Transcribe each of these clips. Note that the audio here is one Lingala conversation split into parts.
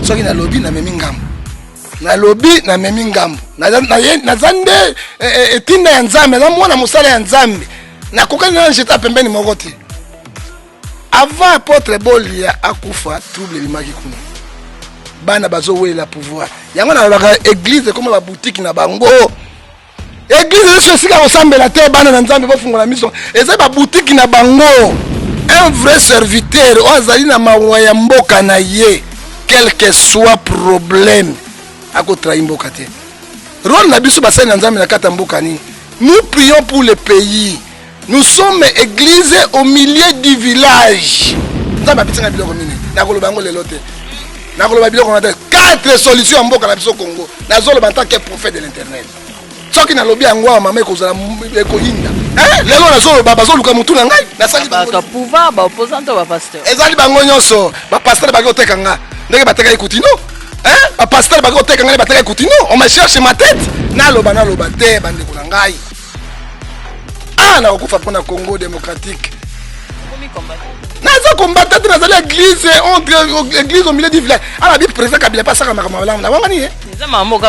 soki na lobby na memi ngambo na lobby na memi ngambo na zande etinda ya nzambe na mwana musala ya nzambe na kokani na njeta pembeni moko te avant apôtre Bolia akufa trouble limaki kuna bana bazo wela pouvoir yango na la église comme la boutique na bango église c'est sika ressemble te bana na nzambe bo fungola miso eza ba boutique na bango un vrai serviteur ozali na mawa ya mboka na ye quel que soit problème akotra mboka te rôle na biso basali na nzambe na kata mboka ni nous prions pour le pays. Nous sommes église au milieu du village. Nous avons 4 solutions en Boka au Congo. Nous avons en tant que prophète de l'internet. Ce qui n'a lobby en Guam, maman, cause la Koyinda. Hein? Les gens ont bazo luka mutu na ngai. Na sali ba pouvoir ba opposant ba pasteur. Ezali bango nyonso. Ba pasteur ba koteka nga. Ndenge bateka ikutino. Hein? Ba pasteur ba koteka nga bateka ikutino. On me cherche ma tête. Na loba te bande ko ngai. Na okufa pour le Congo démocratique. Naza combattre dans l'église entre l'église au milieu du village. Ah la Bible président Kabila pas ça comme na wangani eh. Moi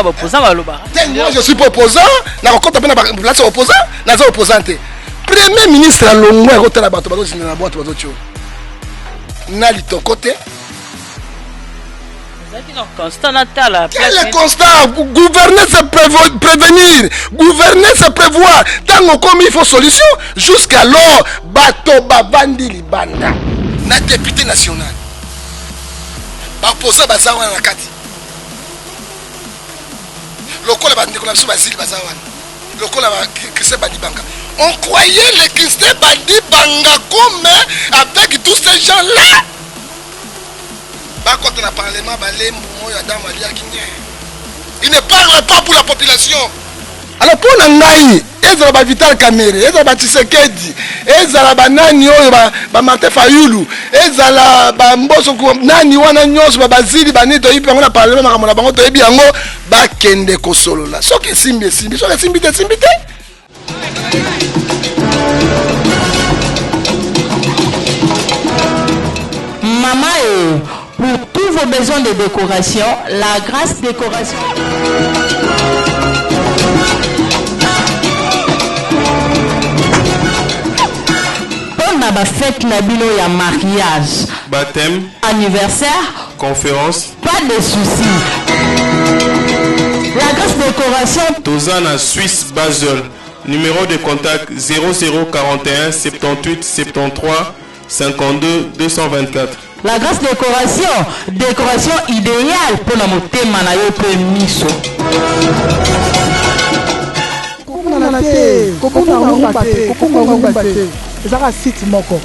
je suis pas opposant, na kokota na place opposant, naza opposante. Premier ministre Longo et kota la bato bazo na boîte bazo tcho. Na litokote. Quel est constant? Gouverner c'est prévenir, gouverner c'est prévoir. Tant comme il faut solution, jusqu'alors, bato babandi libanda. Na député national. Opposant bazawa na kati. Lokola bandi ko na biso basili bazawa. Lokola ba Christ Badibanga. On croyait les Christ Badibanga comme avec tous ces gens-là. Il ne parle pas pour la population. Alors pour Nangaï, ezala ba Vital Kamerhe, ezala ba Tshisekedi, ezala ba nani oyo ba Martin Fayulu, ezala ba Mboso nani wana nyonso ba Bazili banito yipe ngona parlement makamona bango to yebi yango ba kende ko solola. Soki simbi, soki simbi te. Maman pour tous vos besoins de décoration, la grâce décoration. On a ma fête la bino ya mariage, baptême, anniversaire, conférence, pas de soucis. La grâce décoration. Tozana Suisse Basel. Numéro de contact 0041 78 73 52 224. La grâce décoration idéale pour la montée manayo miso. Ezaka site moko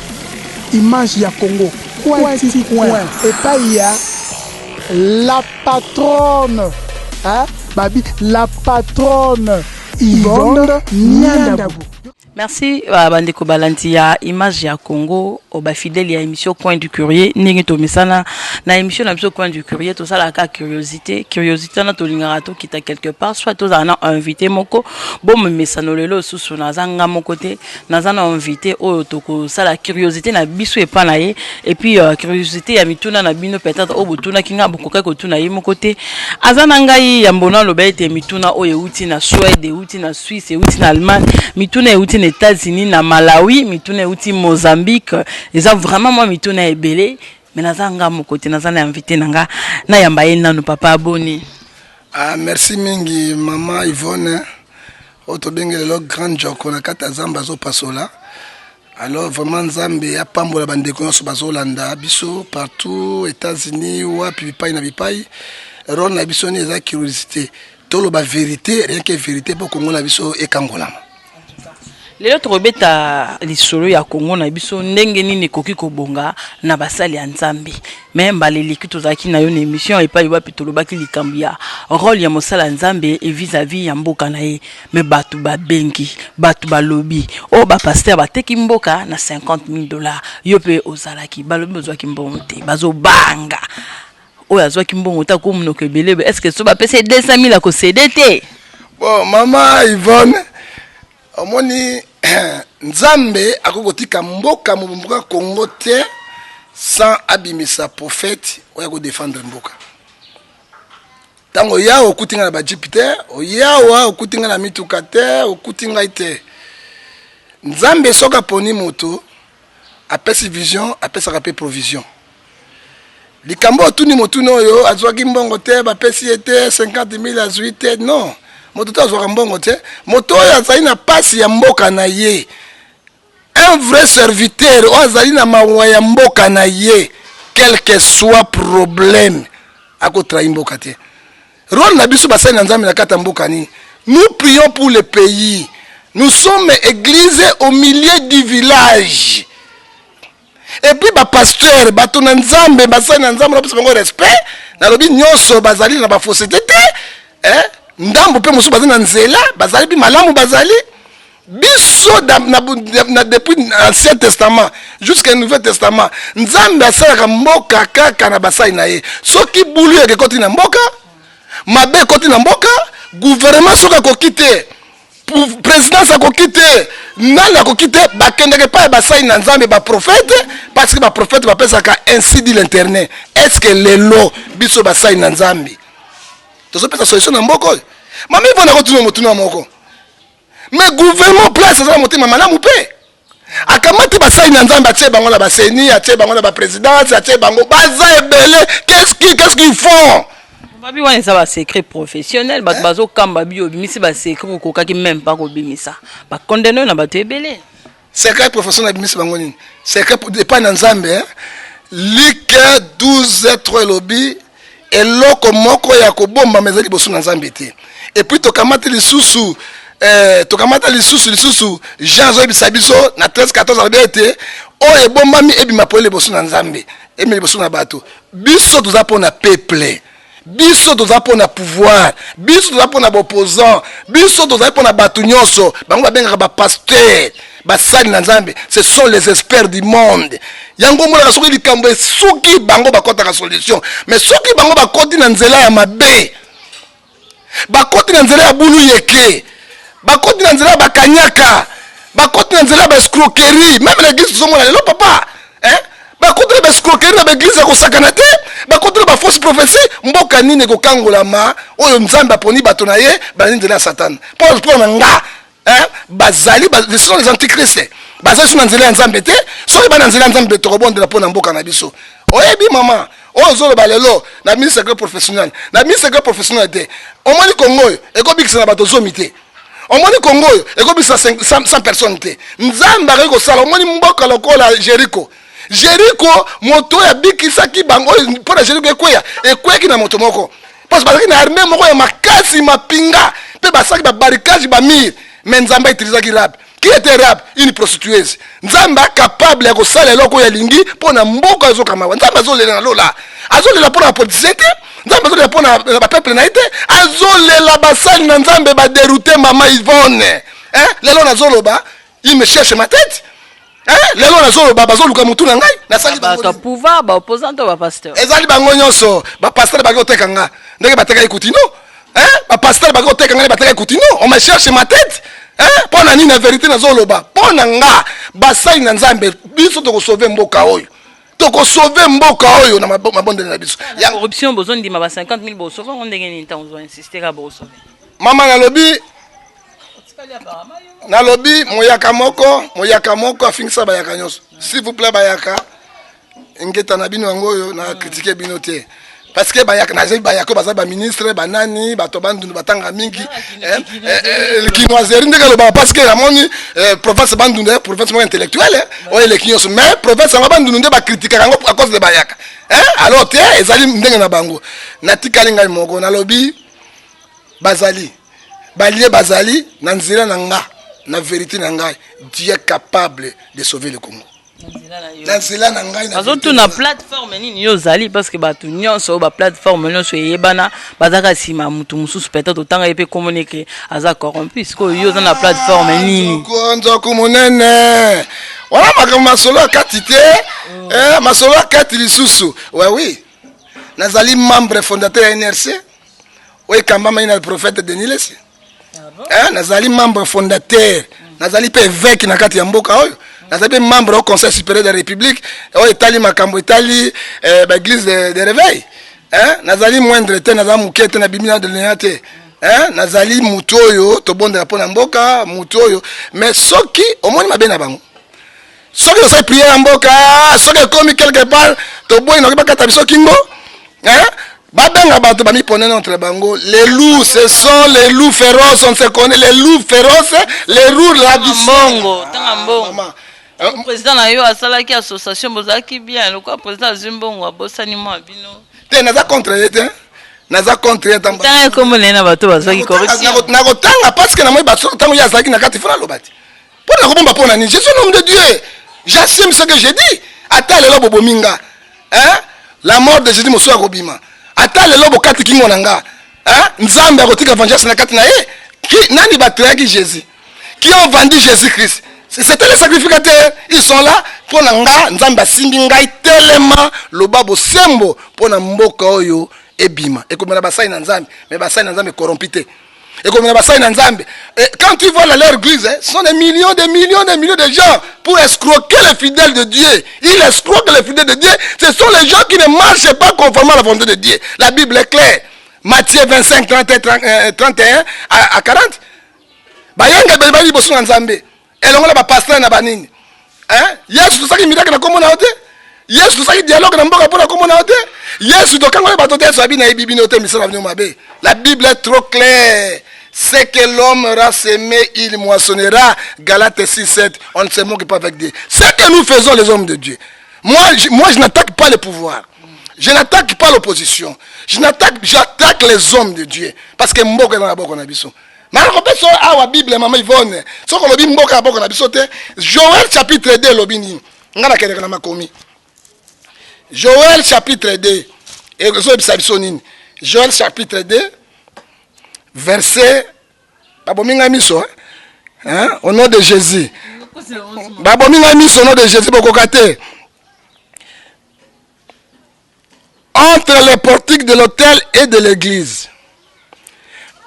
image ya Congo coin et pas il y a la patronne babi la patronne Yvonne Nyandabu. Merci bandeko balanti ya image ya Congo au ba fidèle ya émission Coin du Courrier ningi to misana na émission na biso Coin du Courrier to sala ka curiosité na to lingara to kita quelque part soit to za na invité moko bon me mesano lelo susu na zanga moko te na za na invité oyo to ko sala curiosité na biso epa na ye et puis curiosité ya mituna na bino peut-être o botuna kinga bokoka ko tuna ye moko te azana ngai ya mbona lobete mituna oyo uti na Suède uti na Suisse uti na Allemagne mituna uti na États-Unis na Malawi mituna uti Mozambique eza vraiment moi mituna ebele mais nazanga mo côté nazana invité nanga na yamba yena no papa aboni. Merci mingi maman Yvonne auto bengele lo grand joko na kata zamba zo pasola. Alors vraiment nzambe ya pambola bandeko nyonso bazolanda biso partout États-Unis wa pipai na bipai ron na biso ni eza curiosité tolo ba vérité rien que vérité pour Congo na biso ekangolama. Lelo tobeta lisolo ya Congo na biso ndenge nini koki kobonga na basali ya nzambe mais mbaleli kitozaki na yo na émission epa iwa pitolobaki likambi ya rôle ya mosala nzambe et vis-à-vis ya mboka na ye mais batu ba bengi batu ba lobby o ba pasteur bateki mboka na $50,000 yo pe ozalaki balobi ozwaki mbongo te bazo banga o azwaki mbongo ta ko munoko ebelebe est-ce que so ba pese 200,000 ko cédé te bon maman Yvonne omoni nzambe akokotika mboka mboka Congo te sans abimisa prophète oya ko défendre mboka Tango ya okutinga na ba Jupiter, oyawa okutinga na mituka te, okutinga ite. Nzambe soka poni moto, apesi vision, apesa kape provision. Likambo otuni motu noyo, azwaki mbongo te, bapesi ete 50,000 azwi te, non. Moto to azwaka mbongo te, moto oyo azali na pasi ya mboka na ye. Un vrai serviteur, o azali na mawa ya mboka na ye, quel que soit problème, ako trahi mboka te. Rôle na biso basali na Nzambe na kata mboka nini. Nous prions pour le pays. Nous sommes église au milieu du village. Et puis ba pasteur bato na Nzambe basali na Nzambe na biso bango respect na lobi nyonso bazali na ba fausseté te ndambo pe musu bazali na nzela bazali bi malamu bazali biso na depuis l'Ancien Testament jusqu'au Nouveau Testament Nzambe asalaka mboka kaka na basali na ye soki bulu ya koti na mboka mabe koti na mboka gouvernement soka ko quitter présidence a quitter nana ko quitter bakendeke pa basai na Nzambe ba prophète parce que ba prophète ba pesa ka ainsi dit l'internet est-ce que les lots biso basai na Nzambe to so pesa solution na mboko mami vona ko tuna motuna moko mais gouvernement place ça motema malamu pe akamati basai na Nzambe atie bango na baseni atie bango na ba présidence atie bango baza ebele qu'est-ce qu'ils font. Babi wana ça va secret professionnel bat bazo kamba bio bimisi ba secret ko kaki même pas ko bimisa ba condamner na bato ebele secret professionnel bimisi bango nini secret pas na Nzambe Luc 12:3 lobby eloko moko ya ko bomba mezali bosu na Nzambe te et puis to kamata lisusu Jean zo bisa biso na 13-14 albete o e bomba mi ebima pole bosu na Nzambe emeli bosu na bato biso toza pona peuple biso toza pona pouvoir biso toza pona opposant biso toza pona batu nyonso bango babengaka ba pasteur basali na Nzambe ce sont les experts du monde yango mona soki likambo soki bango bakota solution mais soki bango bakoti na nzela ya mabe bakoti na nzela ya bulu yeke bakoti na nzela ya bakanyaka bakoti na nzela ya escroquerie même l'église zomona lelo papa bakotela ba escroquerie na l'église ko sakana te bakotela ba fausse prophétie mboka nini ko kangolama oyo Nzambe aponi bato na ye ba nzela ya Satan pour nga bazali ce sont les antichrists bazali na nzela ya Nzambe te soki ba na nzela ya Nzambe to robondela pona mboka na biso oyebi mama oyo zolo balelo na ministre professionnel na ministre professionnel te omoni Congo ekobikisa na bato zomi te omoni Congo ekobikisa 100 personnes te Nzambe akoko sala omoni mboka lokola Jericho moto ya bikisaki bango pona Jericho ekweki na moto moko parce que na armée moko ya makasi mapinga pe basaki ba barricade ba mur mais Nzambe utilisaki rap qui était rap une prostitueuse Nzambe capable ya kosala eloko ya lingi pona mboka azokama Nzambe azolela na lola azolela pona politique Nzambe azolela pona ba peuple na ite azolela basali na Nzambe ba dérouter mama Yvonne lelo na zoloba il me cherche ma tête lelo na zoloba bazoluka mutu na ngai na sali ba to pouvoir ba opposant ba pasteur ezali bango nyonso ba pasteur ba koteka nga ndenge bateka ikutino ba pasteur ba koteka nga bateka ikutino on me cherche ma tête pona nini na vérité na zoloba pona nga basali na Nzambe biso to ko sauver mboka oyo to ko sauver mboka oyo na mabonde na biso ya corruption besoin di ma 50,000 boso on ndenge ni temps on doit insister ka boso mama na lobi moyaka moko afingisa bayaka nyonso s'il vous plaît bayaka ngeta na bino ngoyo na critiquer bino te parce que bayaka na zeli bayako baza ba ministre banani bato bandu batanga mingi kinoiserie ndeka lo parce que la moni province bandu province mo intellectuelle o les kinyos mais province bandu nde ba critiquer yango à cause de bayaka alors te ezali ndenge na bango na tikalinga moko na lobi bazali na nzela na nga na vérité na ngai Dieu est capable de sauver le Congo na nzela na ngai na azotu na plateforme nini yo zali parce que batu nyonso ba plateforme nyonso yebana bazaka sima mutu mususu peut-être otanga epe communiquer aza corrompu ko yo na plateforme nini konzo kumunene wala makama solo akati te masolo akati lisusu oui nazali membre fondateur ya NRC oui kambama ina le prophète Denis Lesi nazali membre fondateur nazali pe évêque na kati ya mboka oyo nazali membre au conseil supérieur de la république oyo etali makambo etali ba église de réveil hein nazali moindre te nazali muke te na bimina de lenyate hein nazali mutu oyo to bondela pona mboka mutu oyo mais soki omoni mabe na bango soki osali prière en mboka soki komi quelque part to boy na bakata biso kingo hein babenga bato bami ponena entre bango les loups ce sont les loups féroces on se connaît les loups féroces les loups la mbongo tanga mbongo président na yo asalaki association bozalaki bien lokwa président zimbongo abosani mwa bino te naza contre te naza contre ye tamba tanga comme lena bato bazaki corruption na kotanga parce que na moi bato tango ya zaki na kati fona lobati pona ko bomba pona ni je suis l'homme de Dieu j'assume ce que j'ai dit ata lelo bobo minga hein la mort de Jésus moso akobima ata lelo bokati kingo nanga hein nzambe akotika vengeance na kati na ye qui nani batraki Jésus qui ont vendu Jésus-Christ. C'était les sacrificateurs. Ils sont là pour nanga nzamba simbi ngai telema lobabo sembo pour na mboka oyo ebima. Et comme na basai na nzambe, mais basai na nzambe corrompité. Et comme na basai na nzambe, quand tu vois leur église, ce sont des millions de gens pour escroquer les fidèles de Dieu. Ils escroquent les fidèles de Dieu. Ce sont les gens qui ne marchent pas conformément à la volonté de Dieu. La Bible est claire. Matthieu 25, 31 à 40. Bayanga bali bosu na nzambe. Elongola ba pasteur na banini. Hein? Yesu tosaki miracle na komona ote. Yesu tosaki dialogue na mboka pona komona ote. Yesu tokangola ba tote so abina ibibi no te misala venu mabe. La Bible est trop claire. C'est que l'homme aura semé, il moissonnera. Galates 6:7. On ne se moque pas avec Dieu. C'est que nous faisons les hommes de Dieu. Moi je n'attaque pas le pouvoir. Je n'attaque pas l'opposition. J'attaque les hommes de Dieu. Parce que mboka dans la boka na biso. Maropeso awa Bible mama Yvonne. Soko lobi mboka boka na biso te. Joël chapitre 2 lobi ni. Ngana keleka na makomi. Joël chapitre 2. Et so bisa biso nini. Joël chapitre 2 verset babominga miso hein au nom de Jésus. Babominga miso au nom de Jésus bokokate. Entre les portiques de l'autel et de l'église.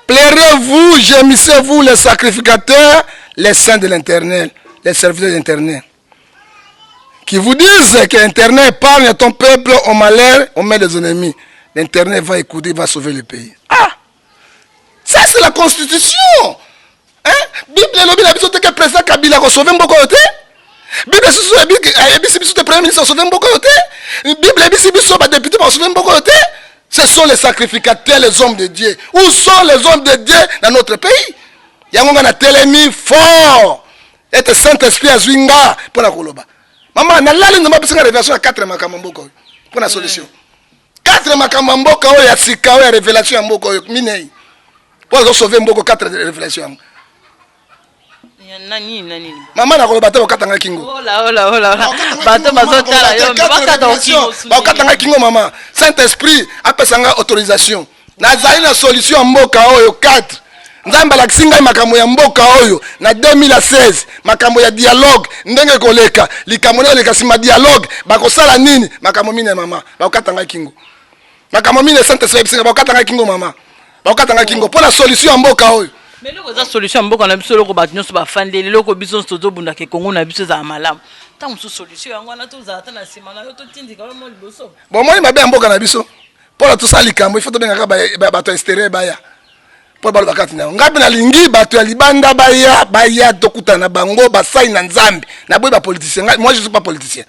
Plairez-vous, gémissez-vous les sacrificateurs, les saints de l'Éternel, les serviteurs de l'Éternel, qui vous disent que l'Éternel épargne ton peuple au malheur, au mains des ennemis. L'Éternel va écouter, va sauver le pays. Ah! Ça c'est la constitution! Hein? Bible lobi la biso te que président Kabila ko sauver mboko yote? Bible susu ebisi biso te premier ministre sauver mboko yote? Bible ebisi biso ba député ko sauver mboko yote? Ce sont les sacrificateurs, les hommes de Dieu. Où sont les hommes de Dieu dans notre pays? Yangonga na telemi fort. Et le Saint-Esprit a zwinga pour la koloba. Maman, na lali ndoma bisinga révélation à 4 makamamboko pour la solution. 4 makamamboko o ya sika o ya révélation ya mboko minei. Pour sauver mboko 4 révélations. Nani. Maman na koloba te okatanga kingo. Hola. Bato bazotala yo, bakata kingo. Bakatanga kingo mama. Saint-Esprit apesanga autorisation. Nazali na solution mboka oyo 4. Nzamba la kisinga makambo ya mboka oyo na 2016 makambo ya dialogue ndenge koleka likambo na leka sima dialogue bakosala nini makambo mine mama bakatanga kingo. Makambo mine Saint-Esprit bisinga bakatanga kingo mama. Bakatanga kingo pour la solution mboka oyo. Mais loko za solution mboka na biso loko bato nyonso bafandeli loko biso tozo bunda ke Kongo na biso za malamu tango so solution yango na toza ata na sima na yo to tindika mo liboso bon moi mabe mboka na biso pour tout ça likambo il faut to benga bato extérieur baya pour balo bakati na ngapi na lingi bato ya libanda baya dokuta na bango basai na nzambe na boy ba politicien moi je suis pas politicien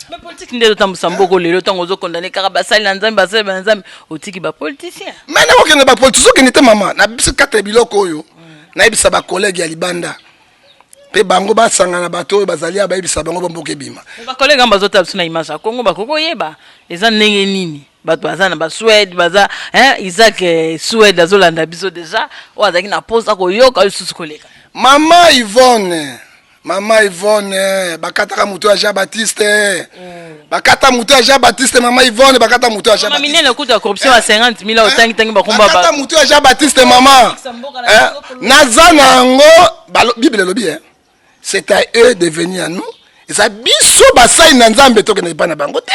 mais politique ndelo tambusa mboko lelo tango zo condamner kaka basali na nzambe otiki ba politicien mais na okene ba politicien ki nite mama na biso 4 biloko oyo na ibisa ba collègue ya libanda pe bango basanga na bato oyo bazali ba ibisa bango bomboke bima ba collègue amba zota biso na image ya Kongo bakoko yeba eza ndenge nini bato baza na ba Suède baza Isaac Suède azolanda biso déjà o azaki na posa ko yoka lisusu koleka Maman Yvonne, bakataka mutu ya Jean Baptiste. Bakata mutu ya Jean Baptiste, Maman Yvonne, bakata mutu ya Jean Baptiste. Maman minene kuta ya corruption à 50,000 autant tangi bakomba ba. Bakata mutu ya Jean Baptiste maman. Nazana ngo Bible lobi c'est à eux de venir à nous. Et ça biso basai na nzambe to ke na bana bango te.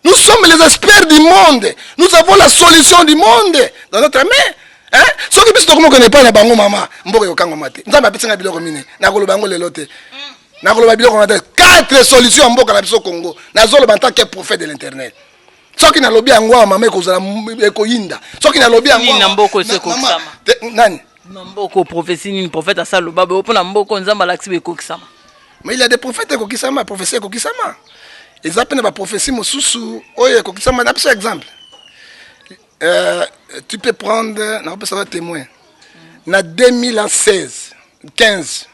Nous sommes les experts du monde. Nous avons la solution du monde dans notre main. Hein? Ce que biso ko ne pas na bango mama, mboko yo kango mate. Nzamba apetinga biloko mine. Na koloba bango lelo te. Na koloba biloko mate. 4 solutions mboka na biso Congo. Na zolo en tant que prophète de l'internet. soki na lobby yango mama ekozala ekoyinda soki na lobby yango na mboko sekokisama nani na mboko prophétie ni prophète asalo baba opo na mboko nzamba laksi ekokisama. Mais il y a des prophètes ekokisama prophétie ekokisama eza pe na ba prophétie mosusu oyo ekokisama na par exemple tu peux prendre na pas témoin na 2016 15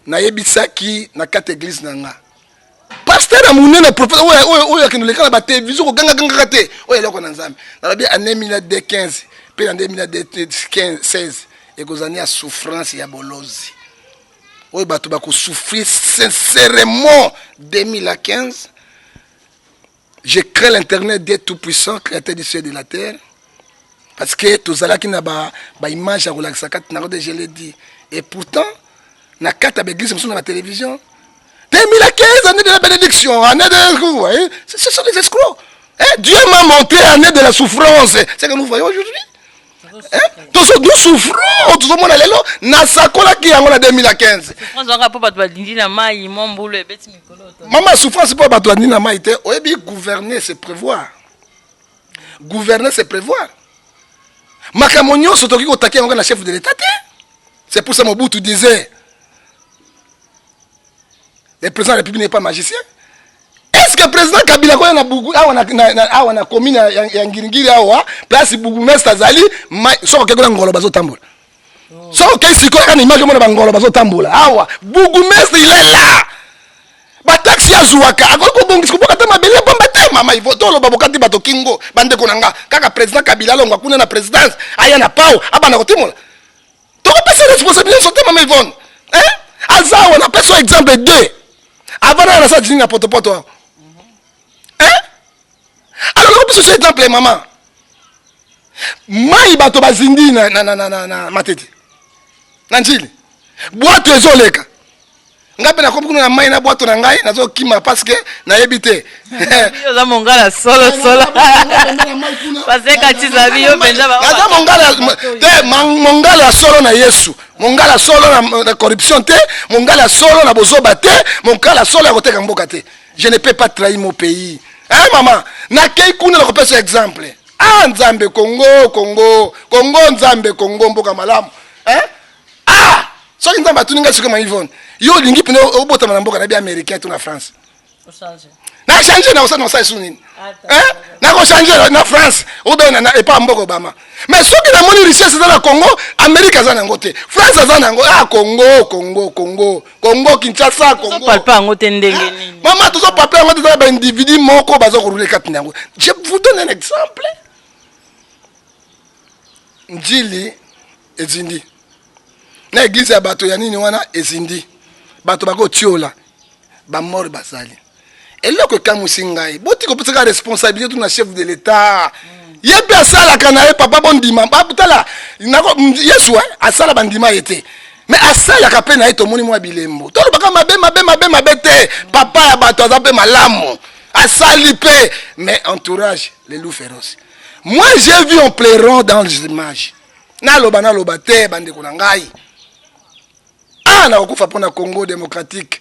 na yebisaki na 4 églises nanga pasteur amuné na prophète oyo akinoleka na ba télévision ko ganga ganga te oyo eloko na nzambe na bien année 2015 pe en 2016 ekozania souffrance ya bolozi oyo bato bako souffrir sincèrement 2015. Je crée l'internet Dieu tout puissant créateur du ciel et de la terre parce que tous là qui na ba image à relaxer kat na je l'ai dit et pourtant na kata l'église sur la télévision 2015 année de la bénédiction année de ce sont des escrocs Dieu m'a montré année de la souffrance c'est que nous voyons aujourd'hui nous souffrons tout le monde est là na sakola qui en 2015 maman souffrance pas bato ni na maïté oyebi gouverner c'est prévoir makamonyo sotoki ko taquer na chef de l'état c'est pour ça Mobutu disait le président de la République n'est pas magicien. Est-ce que le président Kabila ko na bugu awa na commune ya Ngingiri awa place bugu mesta zali so ke ko ngolo bazo tambola. So ke siko kana image mo na bangolo bazo tambola. Awa bugu mesta il est là. Ba taxi azuwaka akoko bongisi ko bokata mabele bomba te mama ivo tolo babokati bato kingo bande konanga kaka président Kabila longa kuna na présidence aya na pao abana kotimola. To ko pesa responsabilité sur mama Yvonne. Azawa na peso exemple 2. Avant na sa dîner na poto. Alors on peut se exemple maman. Mai bato bazindi na matete. Nanjili. Boîte ezoleka. Ngape na kopuna na mai na boîte na ngai nazo kima parce que na yebite. Yo za mongala solo. Parce que tizabi yo benza ba. Naza mongala solo na Yesu. Mongala solo na corruption te, mongala solo na bozoba te, mongala solo ya koteka mboka te. Je ne peux pas trahir mon pays. Maman, na kei kuna na kopesa exemple. Nzambe Congo Nzambe Congo mboka malamu. So nzambe tuninga sika ma Yvonne. Yo lingi pino obota na mboka na bi américain to na France. Na changer na osana sa sunini. Na ko changer na France, obena na epa mboka Obama. Mais ce qui na moni richesse dans la Congo, Amérique za na ngote. France za na ngo Congo Kinshasa Congo. Papa ngote ndenge nini. Maman to so papa ngote za ba individu moko bazo ko rouler kati nango. Je vous donne un exemple. Njili ezindi. Na église ya bato ya nini wana ezindi. Bato bako tiola. Ba mort basali. Et là que kamusingai, boti ko pesa responsabilité tout na chef de l'état. Yebe asala kana papa bondima. Babutala. Nako Yesu asala bandima yete. Mais asala ka pe na eto moni mwa bilembo. Tolo baka mabe te. Papa ya bato azape malamu. Asali pe mais entourage les loups féroces. Moi j'ai vu un plairon dans les images. Na loba te bande ko ngai. Na okufa pona Congo démocratique.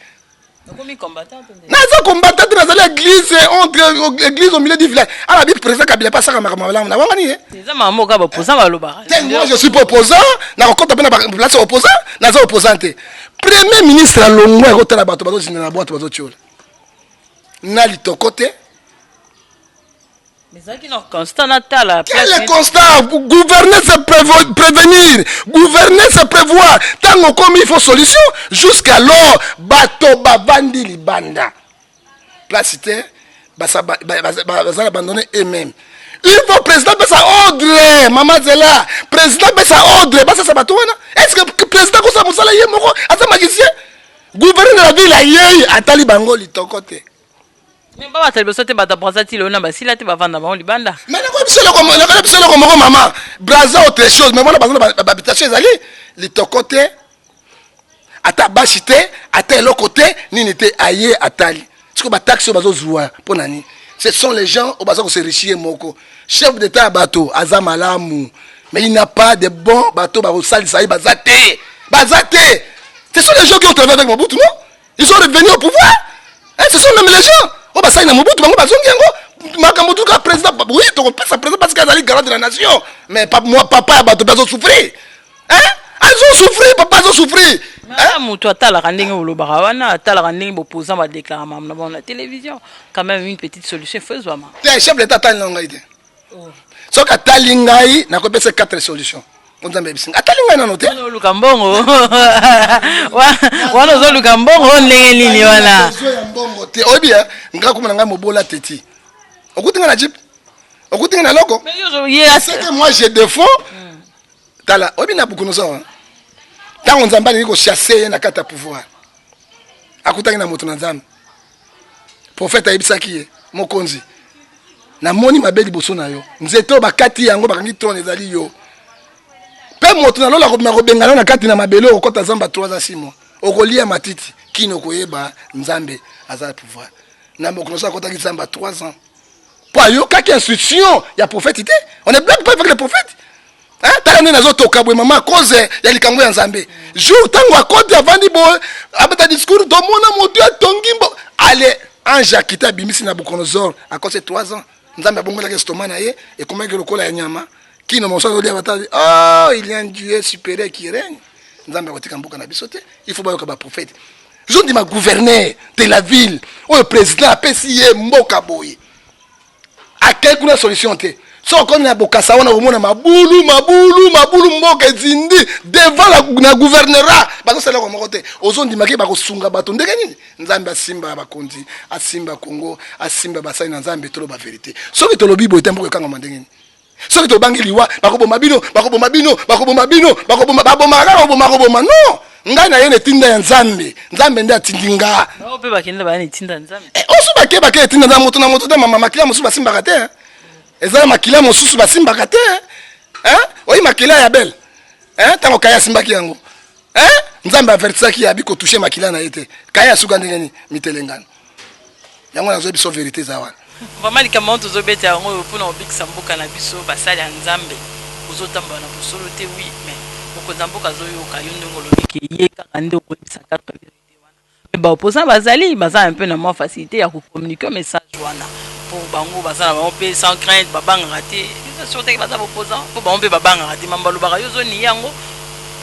Naza combattant dans l'église entre l'église au milieu du village. La Bible président Kabila pas ça comme malamu na wangani moi je suis pas opposant, na compte pas na place opposant, naza opposante. Premier ministre à Longwa rotala bato bazo zina na boîte bazo tiola. Na litokote. Mais ça qui non constant natala. Quel est constant? Gouverner c'est prévenir, gouverner c'est prévoir. Tant comme il faut solution, jusqu'alors bato babandi libanda. Placité, basa abandonner eux-mêmes. Il faut président basa ordre, maman Zela, président basa ordre, basa sabatouana. Est-ce que président ko sa musala yé moko ata magicien? Gouverner la ville ayeyi atali bango litokote. Mais pas tellement sauter bata pensati le na basila te bavanda ba libanda. Mais na ko biselo comme maman. Braza autre chose, mais voilà bazana habitation ezali litokote ata bashite ata lokote nini te aye atali. Siko ba taxe bazo zuwa ponani. Ce sont les gens au bazo ko se richier moko. Chef d'état bateau azamalamu. Mais il n'a pas de bons bateaux ba sali sai bazate. Bazate. Ce sont les gens qui ont travaillé avec Mobutu, non? Ils sont revenus au pouvoir. Ce sont même les gens. Oh bah ça il na Mobutu bango bazongi yango makambo tuka président oui to pesa président parce qu'il a garant de la nation mais moi papa ba to bezo souffrir hein azo souffrir papa azo souffrir hein muto atala ndenge olobaka wana atala ndenge opposant ba déclarer na la télévision quand même une petite solution faisable le chef de l'état tali ngai de so ka tali ngai na ko pesa 4 solutions onzambe bisinga atali ngai na note luka mbongo wana zo luka mbongo ndenge nini wana mbongo te obi nga kuma ngai mobola teti okutinga na jeep okutinga na loko c'est que moi je défends tala obi na bukunozo tango nzamba ni ko chasser na kata pouvoir akutangi na moto na nzambe prophète ayebisaki ye mokonzi na moni mabeli boso na yo nzeto bakati yango bakangi trône ezali yo pe moto na lola ko bengana na kati na mabelo okota nzamba 3 à 6 mois okolia matiti kino koyeba nzambe azali pouvoir na mokonoso akota ki nzamba 3 ans pour yo kaki instruction ya prophète ité on est blague pas avec les prophètes hein tala nazo toka bwe mama cause ya likambo ya nzambe jour tango akoti avandi bo abata discours do mona moto ya tongimbo ale anja kita bimisi na Bukonosor à cause 3 ans nzambe abongola ke stoma na ye et comment que lokola ya nyama kino moso zo dia batali oh il y a un Dieu supérieur qui règne nzambe akotika mboka na biso te il faut bayoka ba prophète je dis ma gouverneur de la ville o président apesi ye mboka boye a quelque solution te so comme na bokasa wana omona mabulu mboka zindi devant la gouverneura bazo sala ko mokote ozondi make bako sunga bato ndenge nini nzambe asimba bakonzi asimba Congo asimba basai na nzambe tolo ba vérité so que tolo bibo etembo ko kanga mandenge nini so que to bangi liwa bakoboma bino no ngai na yene tinda ya nzambe nde atindinga no pe bakenda ba ni tinda nzambe osu bake tinda na moto de mama makila musu basimba kate ezala makila mosusu basimbaka te hein oyi makila ya belle hein tango kaya simbaki yango hein nzambe avertisaki ya biko toucher makila na yete kaya suka ndenge ni mitelengano yango nazo biso vérité za wana vraiment likambo tozobeta yango mpona obikisa mboka na biso basali ya nzambe ozotamba na bosolo te oui mais okonza mboka zoyoka yo ndenge olobiki ye kaka nde okobisa 4 vérité wana mais ba opposant bazali baza un peu na moins facilité ya communiquer message wana pour bango bazala bango pe sans crainte babanga raté surtout que bazala opposant pour bango pe babanga raté mambalo baka yo zoni yango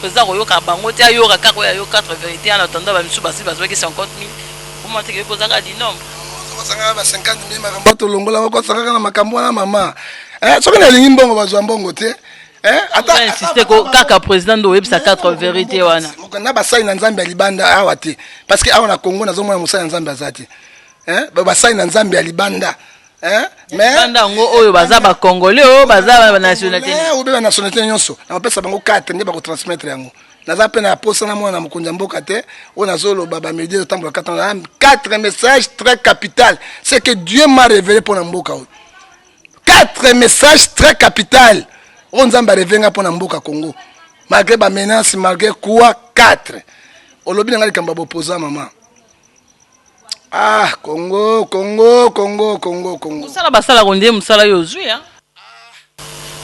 président koyoka bango te ayoka kaka yo 4 vérité en attendant ba misu basi bazwaki 50 000 pour montrer que kozanga di nombre kozanga ba 50 000 makambo to longola ko sanga na makambo na mama soki na lingi mbongo bazwa mbongo te ata insiste ko kaka président do websa 4 vérité wana mokanda basai na nzambe ya libanda awa te parce que awa na Congo nazomona musala nzambe azati basai na nzambe ya libanda mais banda ngo oyo baza ba congolais oyo baza ba nationalité ou ba nationalité nyonso na pesa bango 4 nde bako transmettre yango naza pe na posa na mwana mukonja mboka te o nazolo baba médias de temple 4 messages très capital c'est que Dieu m'a révélé pour na mboka oyo 4 messages très capital on nzamba revenga pour na mboka Congo malgré ba menace malgré quoi 4 olobi na ngali kamba opposant maman ah Congo musala basala konde musala yozwi hein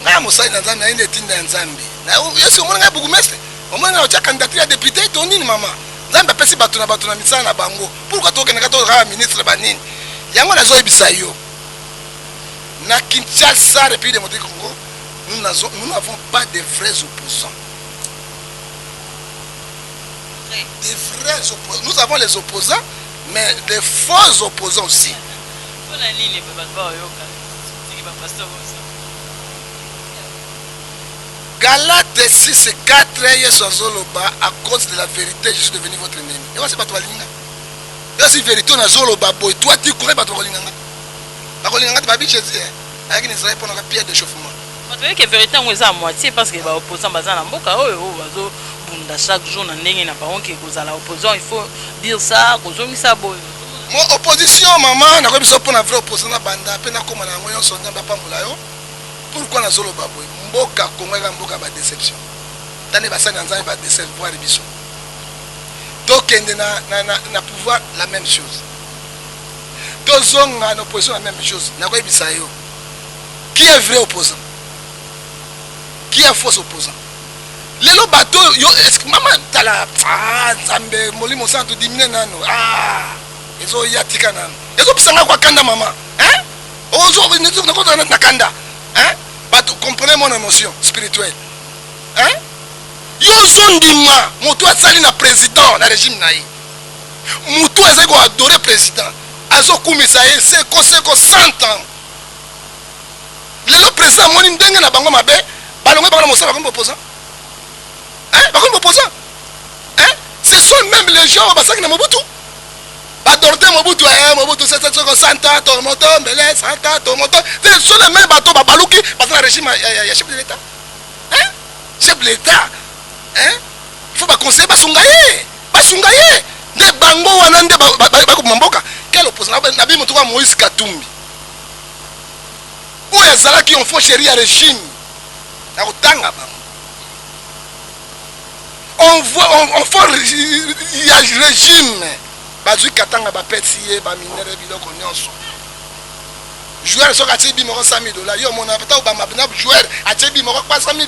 nga musala na nzambe inde tinda ya nzambe na yesu mwana nga bourgmestre omwana ocha candidature ya député to nini mama nzambe apesi bato na misala na bango pourquoi toke na kato ka ministre banini yango nazo ebisa yo na Kinshasa République démocratique du Congo nous n'avons pas de vrais opposants des vrais opposants nous avons les opposants mais des faux opposants aussi. Galates 6 et 4, à cause de la vérité, je suis devenu votre ennemi. Et voici pas toi, Linga. Et voici vérité, on a Zoloba, boy. Toi, tu connais pas toi, Linga. La Linga, tu vas bien chez avec une Israël pour la pierre d'échauffement. Tu vois que la vérité, on est à moitié parce que les opposants sont en Boka. Chaque jour, opposant, il faut dire ça, ça. Mon opposition, maman, n'a pas besoin pour la vraie opposition. Banda, peine comme on a son nom, pourquoi na zolo baboy mboka Congo ka mboka ba déception tane basa na nzambe ba décevoir biso tokende na pouvoir la même chose tozonga na opposition la même chose na ko bisa yo qui est vrai opposant qui est faux opposant lelo bato yo maman tala nzambe molimo santo dimine nano ezo yatika nano ezo bisanga kwa kanda mama hein Aujourd'hui, nous sommes dans Nakanda. Hein? Comprenez mon émotion spirituelle. Hein? Yozondima, Moutou a sali na président, na régime naï. Moutou a adoré président. Azo Koumisaye, c'est 100 ans. Le président, mon indenge na bango mabe, balongé bango na mosa bango opposant. Hein? Bango opposant. Hein? Ce sont même les gens qui na Mobutu. Badorte Mobutu, Mobutu, c'est 100 ans, Tomoto, Mbele, 100 ans, Tomoto. Ce sont les mêmes bateaux, Babalouki, parce que le régime, il y a chef de l'État. Hein? Chef de l'État. Hein? Il faut pas conseiller, Basungaye. Des bango, wanande, Mamboka. Quel opposant? Nabi Moutoua Moïse Katumbi. Où est Zala qui ont fait chéri à régime? On voit, on fait le régime. Bazui Katanga, Bapetier, Baminere, Biloko, Nyonso. Joueur, so Katibi, Moro, $100,000. Yo, mon appétit, Obama, joueur, Atibi, Moro, pas $100,000.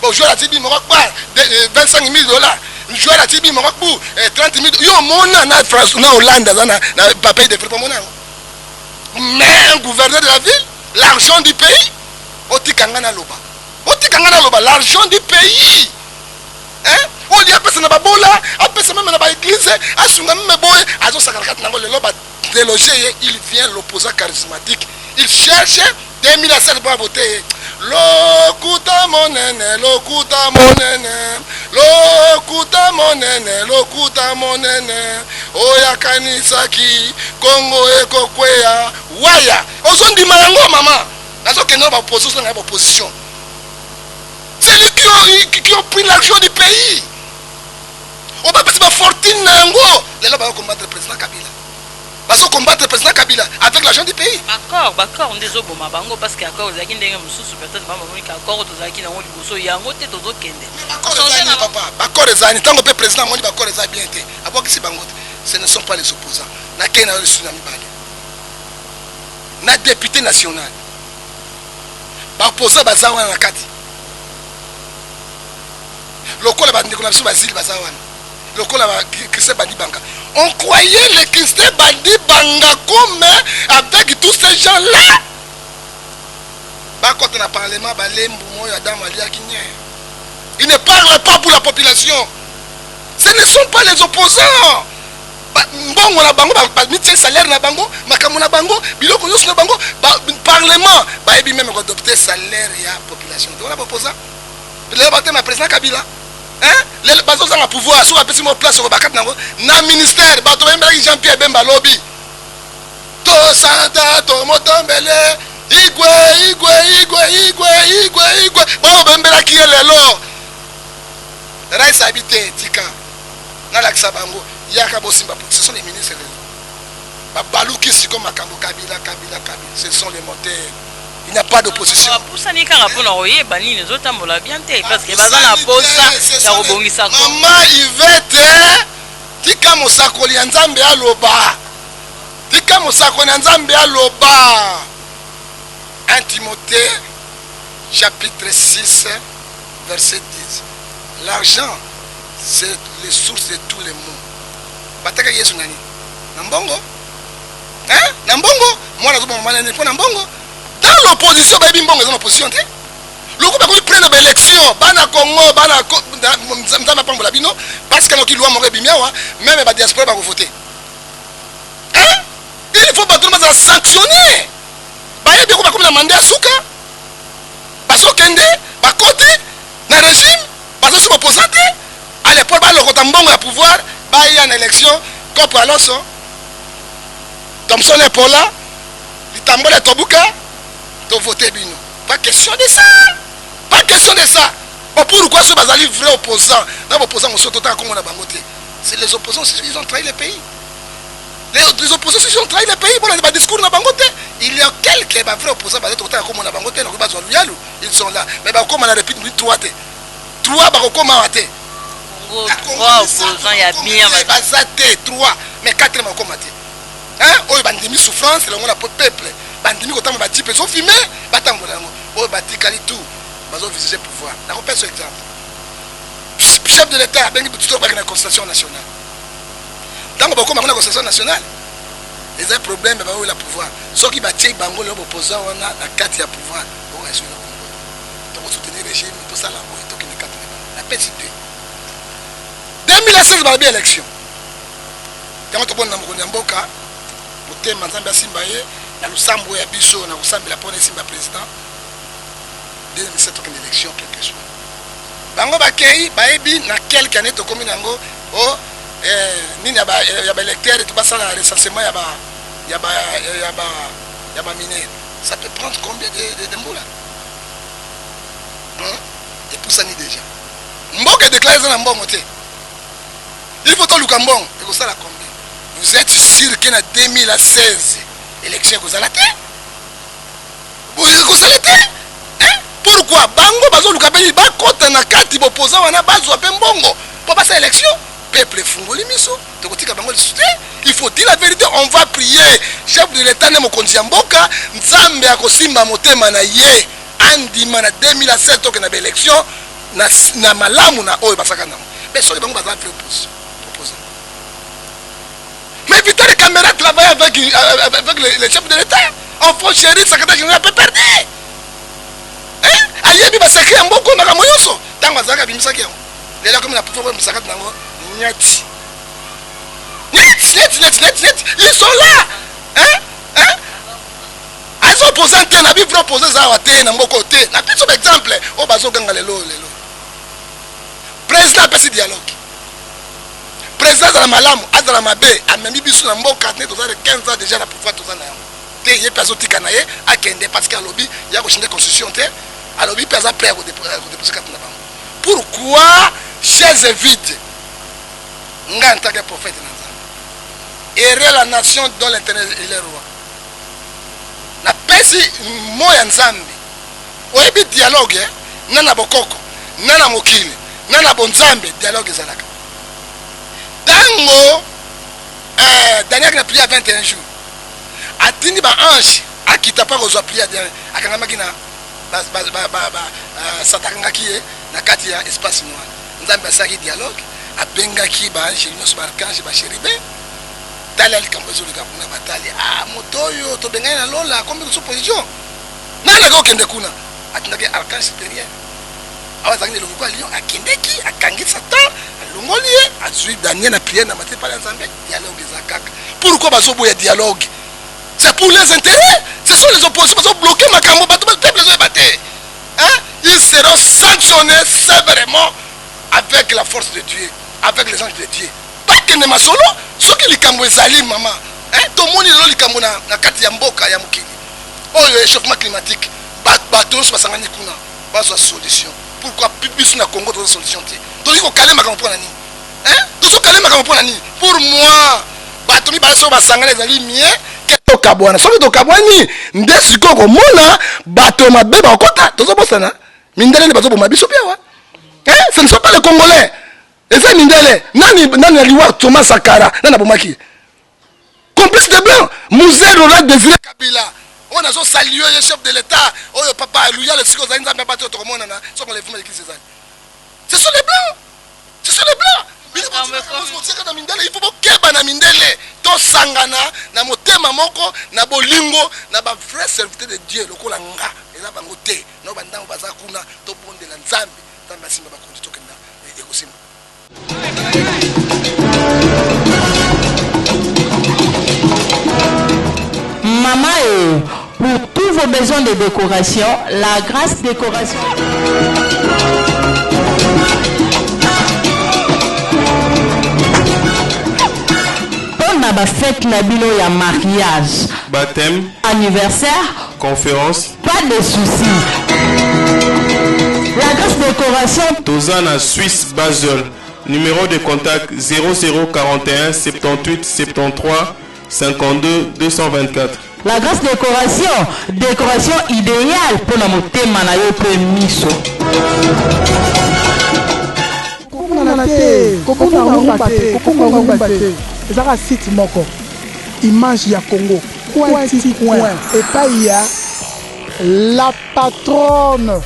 Bon, joueur, Atibi, Moro, pas $25,000. Joueur, Atibi, Moro, pour $30,000. Yo, mon an, France, na Hollande, na papier de frère, mon an. Mais un gouverneur de la ville, l'argent du pays, Otikangana Loba. Otikangana Loba, l'argent du pays. Hein? On dit après ça n'a pas beau là, après ça même n'a pas église, à son même boy, à son sacrifice n'a pas le loba délogé, il vient l'opposant charismatique. Il cherche 2007 pour voter. Lokuta monene, lokuta monene, lokuta monene, lokuta monene. Oya kanisaki, Congo eko kwea, waya. Ozon di mayango maman. Nazo keno ba opposition na opposition. C'est lui qui ont pris l'argent du pays. On va passer ma fortune nango. Les gens vont combattre le président Kabila. Ils vont combattre le président Kabila avec l'argent du pays. D'accord, on est au bon bango parce que accord ils ont des ressources peut-être pas mon accord tous qui n'ont liboso yango te tozo kende. Accord les années tant que le président moi accord les a bien été. Après que c'est bango, ce ne sont pas les opposants. Na kena le tsunami bale. Na député national. Ba opposant bazawa na kati. Lokola bandeko na biso bazili bazawana. Lokola ba Christophe Bandi Banga. On croyait les Christophe Bandi Banga comme avec tous ces gens-là. Ba quand on a parlement balembu moyo Adam Ali Akinye. Ils ne parlent pas pour la population. Ce ne sont pas les opposants. Mbongo na bango ba mitie salaire na bango, makamuna bango, biloko nyos na bango, parlement ba ebi même adopter salaire ya population. Donc on a opposant. Le bateau na président Kabila. Hein? Les bateaux ont un pouvoir, soit petit mot place au bacat na ministère, bateau Jean-Pierre Bemba lobby. To Santa, to Motombele, Igwe. Bon Bembela qui est lelo. Raïs habité Tika. Na laksa bango, Yaka Bosimba, ce sont les ministres. Babalouki Siko Makambo Kabila. Ce sont les moteurs. Il n'y a pas d'opposition. Pour ça, il y a les autres bien parce que la pause, maman, il veut te Tika Mosako Lianzambe à Loba. Tika Mosako Lianzambe à Loba. 1 Timothée, chapitre 6, verset 10. L'argent, c'est les sources de tous les maux. Bataka Yesu Nani. Nambongo. Hein? Nambongo. Moi, je suis Nambongo. Dans l'opposition, il y a une opposition. Le groupe a pris une élection. Bana Congo, Bana parce que nous avons même la diaspora va voter. Hein? Il faut pas sanctionner. Il y a un mandat à Souka. Parce que le côté, le régime, parce que c'est opposant. À l'époque, le pouvoir, il y a une élection. Comme pour Alonso, Thompson est pour là, il tambour est Tobuka. De voter Bino. Pas question de ça. Pas question de ça. Pourquoi ce bazali vrai opposant? Les opposants sont totalement comme on a bangoté. C'est les opposants, ils ont trahi le pays. Les opposants, ils ont trahi le pays. Bon, on a des discours dans bangoté. Il y a quelques vrais opposants, comme on a bangoté, ils sont là. Mais comme on a répété, 3 T. 3 comme on a T. 3 opposants, il y a bien. 3. Mais 4 comme on a T. Hein? Oh, il y a une souffrance, c'est le peuple. Bandimi kotama ba type so fumé batambola ngo o batikali tout bazo viser pouvoir na ko pèse exemple chef de l'état bengi tout ba na constitution nationale dans ba ko ma na constitution nationale les un problème ba oyo la pouvoir soki ba tie bango le opposant on a la carte ya pouvoir on va soutenir donc soutenir le régime tout ça là to ki ne carte la PCP 2016 ba bien élection quand to bona mo mboka motema nzambe asimba ye na lusambo ya biso na kusambela pona simba président 2017 to élection quelque chose bango bakei baebi na quelque année to komi nango o nini ya ba électeur to basala recensement ya ba mineur ça peut prendre combien de mboula et pour ça ni déjà mboka déclaré na mbongo te il faut to lukambongo et ko sala combien vous êtes sûr que na 2016 élection ko sala te ko sala te pourquoi bango bazo lukabeli ba kota na kati bopoza wana bazwa pe mbongo pour passer élection peuple fungoli miso tokotika bango lisute il faut dire la vérité on va prier chef de l'état ne mokonzi ya mboka nzambe akosimba motema na ye andima na 2007 toke na élection na malamu na oyo basaka nango mais soki bango baza propose mais éviter les caméras travailler avec les chefs de l'état en fond chéri secrétaire général peut perdre ayebi basakri ya mboko na kamoyoso tango azalaka bimisaki yango lelo comme na pouvoir misaka nango nyati ils sont là ils ont posé un thé na bi proposer ça wa thé na mboko thé na biso exemple o bazo ganga lelo président pesi dialogue président za malamu azala mabe amemi biso na mboka ne tozala 15 ans déjà na pouvoir tozala yango te ye peso tika na ye akende parce que alobi ya ko changer constitution te alobi pesa prêt ko déposer carte na bango pourquoi chaise vide nga en tant que prophète na nzambe et la nation dans l'intérêt il est roi na pesi moya nzambe oyebi dialogue nana bokoko nana mokili nana bonzambe dialogue ezalaka tango Daniel na prié à 21 jours atindi ba ange akita pa kozwa prié akangamaki na satakangaki ye na kati ya espace noir nzambe asaki dialogue abengaki ba ange nyonso ba archange ba chérubin tala likambo ezoleka kuna batali moto oyo tobengani na lola kombi kuso position nana kokende kuna atindaki archange supérieur awazaki ne longoko lion akendeki akangi satan alongoli ye azwi Daniel na prière na matin pale nzambe dialogue ezakaka pourquoi bazoboya dialogue c'est pour les intérêts ce sont les oppositions qui ont bloqué ma cambo peuple les batté ils seront sanctionnés sévèrement avec la force de Dieu avec les anges de Dieu pas que ne masolo ce qui likambo ezali maman tout le monde est likambo na kati ya mboka ya mokili oh le réchauffement climatique bato so basangani kuna bazwa solution pourquoi biso na Congo to solution te to liko kalema ka mpona nini to so kalema ka mpona nini pour moi bato mi baso basangana ezali mieux que to kabwana soki to kabwani nde siko ko mona bato mabe ba okota to so bosana mindele ne bazo boma biso biawa ce ne sont pas les Congolais et ça mindele nani aliwa Thomas Sankara nana bomaki complice de blanc Mzee Laurent Désiré Kabila on a salué le chef de l'état oh papa alléluia le siko za nzambe bato to komona na so ko les femmes qui ce sont les blancs il faut keba na mindele to sangana na motema moko na bolingo na ba vrai serviteur de Dieu lokola nga eza bango te no bandango baza kuna to bondela nzambe nzambe simba ba kondi to kenda ekosimba Maman, pour tous vos besoins de décoration, la Grâce Décoration. On a fête Nabilo ya mariage, baptême, anniversaire, conférence, pas de soucis. La Grâce Décoration. Tozana Suisse Basel. Numéro de contact 0041 78 73 52 224. La Grâce décoration idéale pour la motema na yo pe miso. Ezaka site moko image ya Congo coin et pas il y a la patronne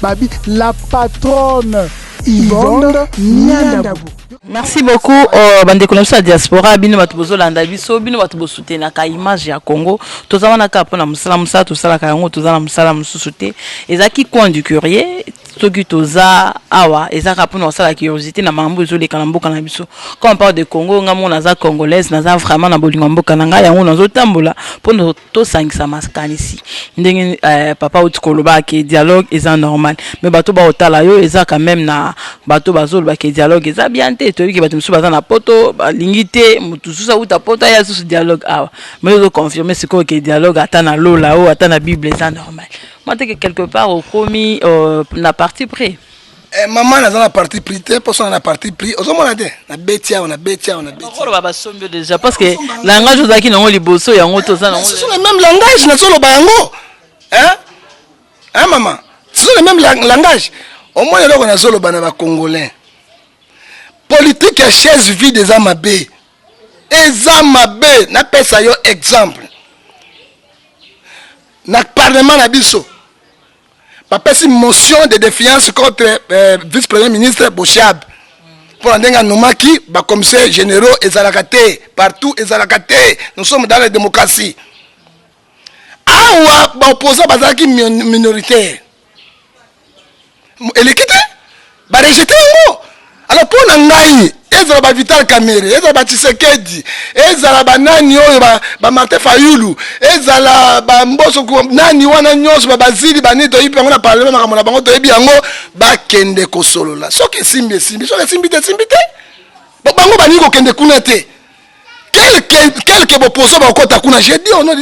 babi la patronne Yvonne Niandabu. Merci beaucoup bande konamisa diaspora bino bato bozolanda biso bino bato bosoutenir ka image ya Congo tozala na ka pona musala tosala ka yango tozala musala mususu te ezaki coin du courrier soki toza awa ezaka pona osala curiosité na mambo ezoleka na mboka na biso quand on parle de Congo ngamo naza congolaise naza vraiment na bolingo mboka na ngai yango nazotambola pona tosangisa makanisi ndenge papa utikoloba ke dialogue eza normal mais bato ba otala yo eza quand même na bato bazoloba ke dialogue eza bien te toyebi ke bato mosusu baza na poto balingi te motu susu auta poto ya susu dialogue awa mais ozoconfirme sikoyo ke dialogue ata na lola o ata na bible eza normal moi te ke quelque part okomi na parti pris maman naza na parti pris te poso na parti pris ozomona te na betia on a betia okoloba basombio déjà parce que langage ozalaki nango liboso yango toza nango ce sont les mêmes langages nazoloba yango hein maman ce sont les mêmes langages au moins eloko nazoloba na bacongolais politique ya chaise vide eza mabe napesa yo exemple na parlement na biso bapesi motion de défiance contre vice-premier ministre Bochab pour ndenge anomaki bacommissaires généraux ezalaka te partout ezalaka te nous sommes dans la démocratie awa baopposant bazalaki minoritaire eleki te barejete yango alors mpo na ngai ezala bavital Kamerhe ezala baTshisekedi ezala banani oyo baMartin Fayulu ezala bamboso nani wana nyonso bazili bani toyebi yango na parlement makambo na bango toyebi yango bakende kosolola soki esimbi soki esimbi te bango baningi kokende kuna te quelque boposo bakokota kuna j'ai dit au nom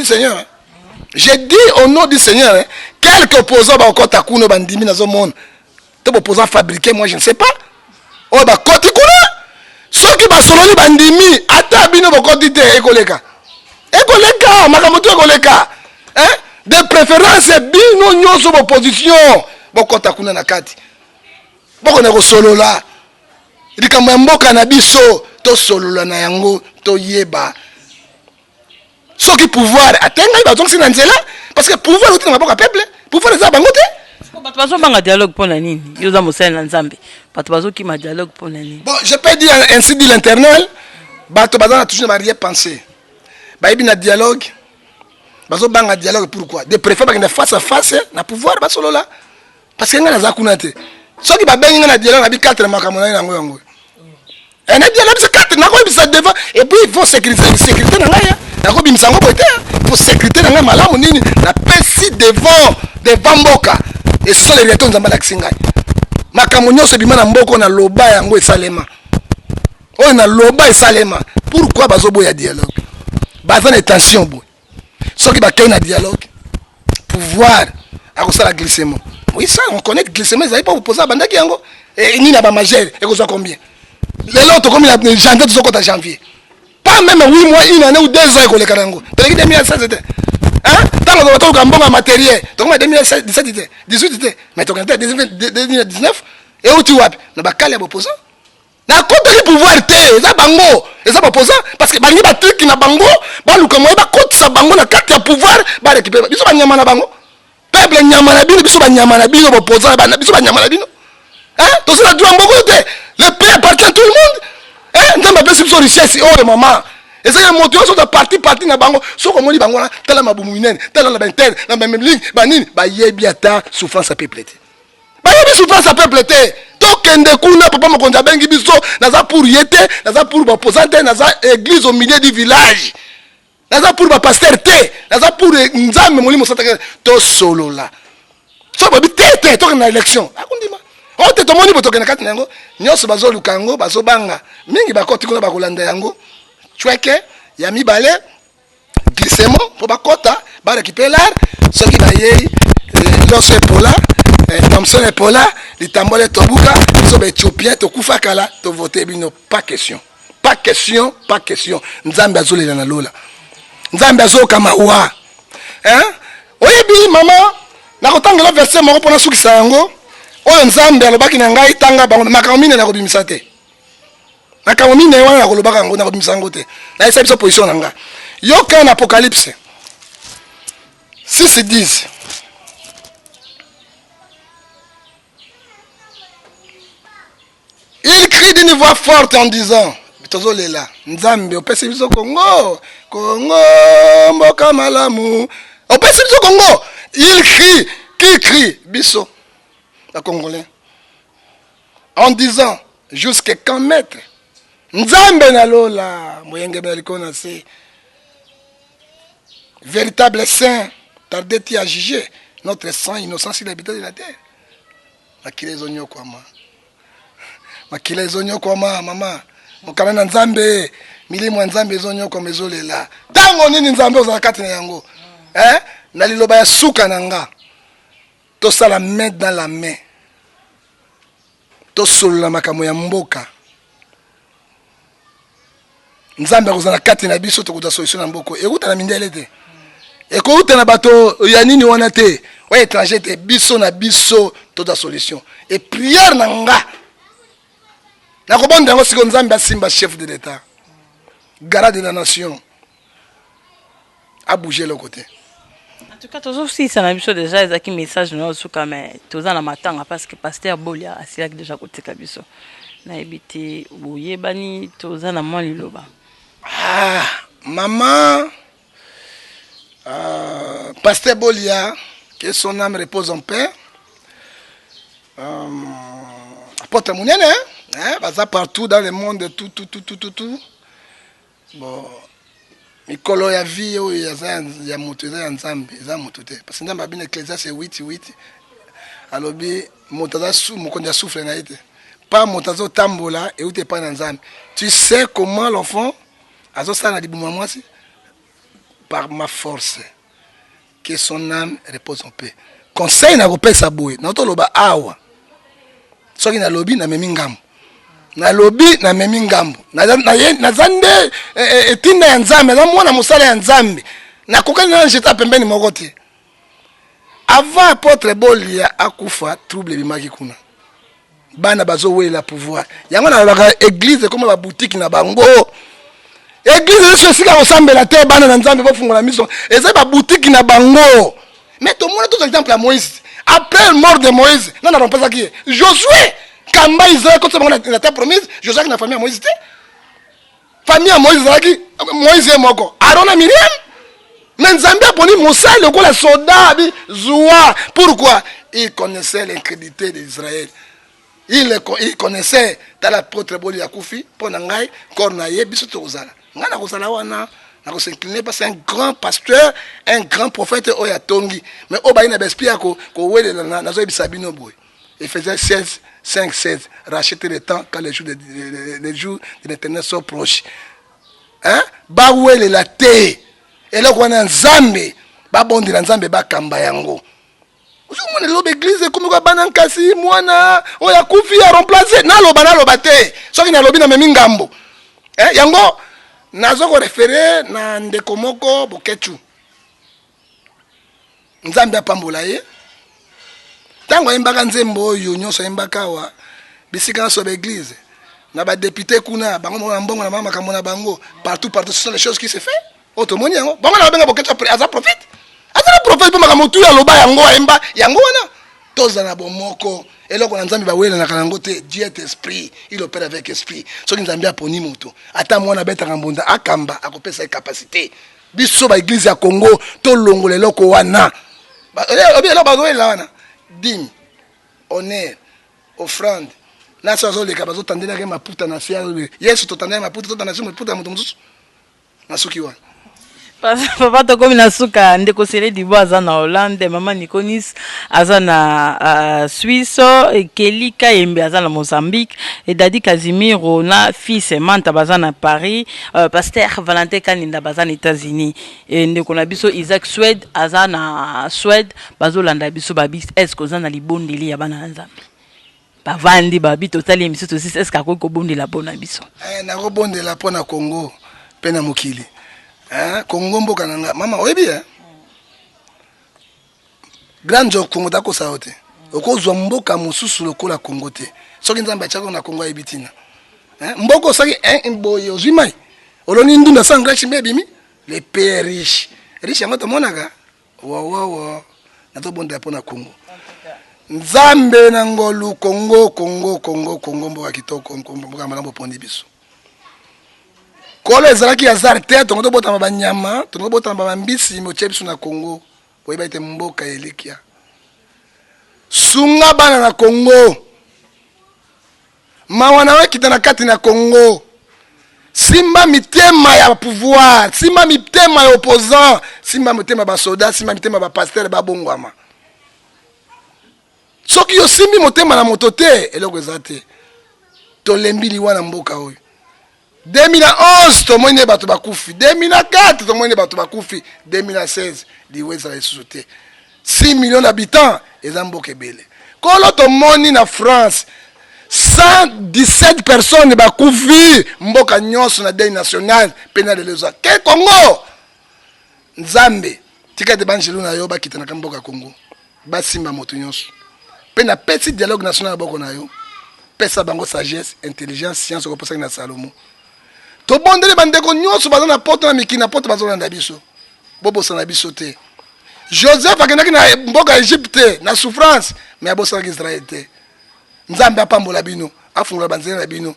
du Seigneur quelque opposant bakokota kuna bandimi nazomona te boposa fabriqué moi je ne sais pas oyo bakoti kuna soki basololi bandimi ata bino bokoti te ekoleka makambo to ekoleka de préférence bino nyonso bopposition bokota kuna na kati bokona kosolola likambo ya mboka na biso tosolola na yango toyeba soki pouvoir atengai bazongisi na nzela parce que pouvoir outi na maboko peuple pouvoir eza bango te bato bazobanga dialogue mpona nini yo oza mosali na nzambe bato bazokima dialogue mpona nini bon je peux dire ainsi dit l'internel bato baza na toujours na barrière pensée bayebi na dialogue bazobanga dialogue pourquoi de préfet bakende face à face na pouvoir basolola parce que ngai naza kuna te soki babengi ngai na dialogue nabi 4 makambo na yango na dialogue c'est 4 nakoyebisa devant et puis il faut sécurité na ngai nakobimisa yango boye te il faut sécurité na ngai malamu nini napesi devant mboka et ce sont les réactions nzambe alakisi ngai makambo nyonso ebima na mboka na loba yango esalema oyo na loba esalema pourquoi bazoboya dialogue baza na tension boye soki bakei na dialogue pouvoir akosala glissement oui ça on connaît glissement ezali mpo boposa bandaki yango nini na bamagere ekozwa combien lelo tokomi na janvier tozokota janvier pas même 8 mois une année ou 2 ans ekoleka na yango toleki 2016 te ntango toluka mbongo ya matériel tokoma 2017 te 18 te mais tokende te 2019 euti wapi na bakali ya boposa na kotaki pouvoir te eza bango eza boposa parce que balingi batriki na bango baluka moye bakotisa bango na kati ya pouvoir barécupere biso banyama na bango peuple nyama na bino biso banyama na bino boposa biso banyama na bino tosala droit mboko te le pays appartient à tout le monde nzambe apesi biso richesse oyo mama ezali moto nyonso za parti na bango soki omoni bango wana tala mabumu minene tala na bantene na bamelingi banini bayebi ata souffrance ya peuple te bayebi souffrance ya peuple te tokende kuna papa mokonzi abengi biso naza pour ye te naza pour baposa te naza église au milieu du village naza pour bapaster te naza pour nzambe molimo osataka tosolola so babi te tokende na élection akundima oyo te tomoni bo tokende kati na yango nyonso bazoluka yango bazobanga mingi bakoti kuna bakolanda yango chweke ya mibale glissement po bakota barécupere l'art soki bayei loso epola Thompson epola litambole tobuka biso baéthiopien tokufa kala tovote bino pas question nzambe azolela na lola nzambe azokama wa oyebi mama nakotangela verset moko mpona sukisa yango oyo nzambe alobaki na ngai tanga bango makambo mine nakobimisa te makambo mine wana nakolobaka yango nakobimisa yango te nayesa biso position na ngai yoka na apocalypse 6:10 voix forte en disant tozolela nzambe opesi biso Congo Congo mboka malamu opesi biso Congo. Il crie, qui crie biso la Congolais en disant jusqu'à quand maître nzambe na lola moyenge belikona c'est véritable saint tardait-il à juger notre sang innocent sur l'habitat de la terre. Makile zonyo kwa ma makile zonyo kwa mama mokana na nzambe milimo nzambe zonyo kwa mezolela tango nini nzambe ozala kati na yango na liloba ya suka nanga to sala main dans la main to solola makambo ya mboka nzambe kozala kati na biso to kuza solution na mboko ekuta na mindele te ekuta na bato ya nini wana te wa étranger te biso na biso to da solution et prière nanga na kobonda yango siko nzambe asimba chef de l'état garant de la nation a bougé le côté. En tout cas, toujours si ça n'a pas déjà les message nous suka mais tous en matanga parce que pasteur Bolia a c'est déjà côté kabiso. Na ebité boye bani tous en amont liloba. Ah, maman pasteur Bolia que son âme repose en paix. Apôtre Mounene baza partout dans le monde tout. Bon mikolo ya vie oyo ya moto ya nzambe za moto te parce que nzambe abina Ecclésiaste 8:8 alobi moto za sou mokonzi souffle na ite pas moto zo tambola et ute pas na nzambe. Tu sais comment l'enfant azo sana libuma mwasi par ma force que son âme repose en paix. Conseil na kopesa boye na to loba awa soki na lobi na memi ngambo na lobi na memi ngambo na zande etinda ya nzambe na mwana musala ya nzambe na kokani na njeta pembeni moko te avant apôtre Bolia akufa trouble bimaki kuna bana bazo wela pouvoir yango na baka église comme ba boutique na bango église so sika osambela te bana na nzambe bo fungola miso eza ba boutique na bango mais tout le monde tout exemple à Moïse après la mort de Moïse non n'a pas ça qui Josué Kamba Israël quand on a la terre promise Josué qui na famille à Moïse famille à Moïse qui Moïse est moko Aaron et Myriam mais Nzambe a poni Moussa le ko la soldat bi Zoua pourquoi il connaissait l'incrédulité d'Israël il connaissait dans l'apôtre Boli Yakoufi pour nangai kornaye biso tozala ngana ko sala wana na ko s'incliner parce que un grand pasteur un grand prophète oya tongi mais obaina bespia ko welela na zo bisabino boy il faisait 5-16 racheter le temps quand les jours de l'Éternel sont proches ba welela te eloko na nzambe ba bondi na nzambe ba kamba yango uzumone lobe église comme ko bana nkasi mwana oya kufi a remplacer na loba te soki na lobi na memi ngambo yango nazo ko référer na ndeko moko Bokechu nzambe apambola ye tango imbaka nzembo oyo nyonso imbaka wa bisika so l'église na ba député kuna bango mbongo na mama kamona bango partout ce sont les choses qui se fait otomoni yango bango na benga Bokechu aza prophète pour makamotu ya loba yango imba yango wana tozana bomoko eloko na nzambe bawela na kanango te Dieu est esprit il opère avec esprit soki nzambe aponi moto ata mwana betaka mbunda akamba akopesa capacité biso ba église ya Congo to longola eloko wana obi eloko bazowela wana dîme honneur offrande na sazo le kabazo tandela ke maputa na sia Yesu to tandela maputa to tandela maputa moto mususu na soki wana papa to komi na suka ndeko sele dibo aza na Hollande mama Niconis aza na Suisse Kelly Kayembe aza na Mozambique et Dadi Casimiro na fils Manta baza na Paris pasteur Valentin Kaninda baza na États-Unis et ndeko na biso Isaac Swed aza na Swed bazolanda biso babis est-ce que na libondeli ya bana nzambe bavandi babi totali émission to est-ce que ko bondela bona biso na ko bondela pona Congo pena mokili Congo mboka nanga mama oyebi grand job Congo dako saote okozwa mboka mususu lokola Congo te soki nzamba chako na Congo ayibitina mboko saki mboye ozimai oloni ndunda sanga chimebimi les pays riches yango to monaka wa na to bonda pona Congo Nzambe na ngolu Congo mboka kitoko mboka malambo pondi biso. Kolo ezalaki azar te tongo botama banyama, tongo botama bambisi moche biso na Congo. Boyeba ite mboka elikia. Sunga bana na Congo. Mawana we kita na kati na Congo. Simba mitema ya pouvoir, simba mitema ya opposant, simba mitema ba soldat, simba mitema ba pasteur ba bongwama. Soki yo simbi motema na motote eloko ezate. Tolembi liwa na mboka oyo. 2011 tomone bato bakufi, 2004 tomone bato bakufi, 2016 liweza la sous-te. 6 millions d'habitants eza mboka ebele. Kolo tomoni na France 117 personnes bakufi mboka nyonso na deuil national pena de lezo. Ke Congo Nzambe tika de banjelu na yo bakita na mboka Congo. Basimba moto nyonso. Pena petit dialogue national boko na yo. Pesa bango sagesse, intelligence, science ko posa na Salomo. To bondele bandeko nyonso baza na poto na mikina poto bazo na biso. Bobo sana biso te. Joseph akendaki na mboka Egypte na souffrance mais abosa na Israël te. Nzambe apambola bino, afungula banzela na bino.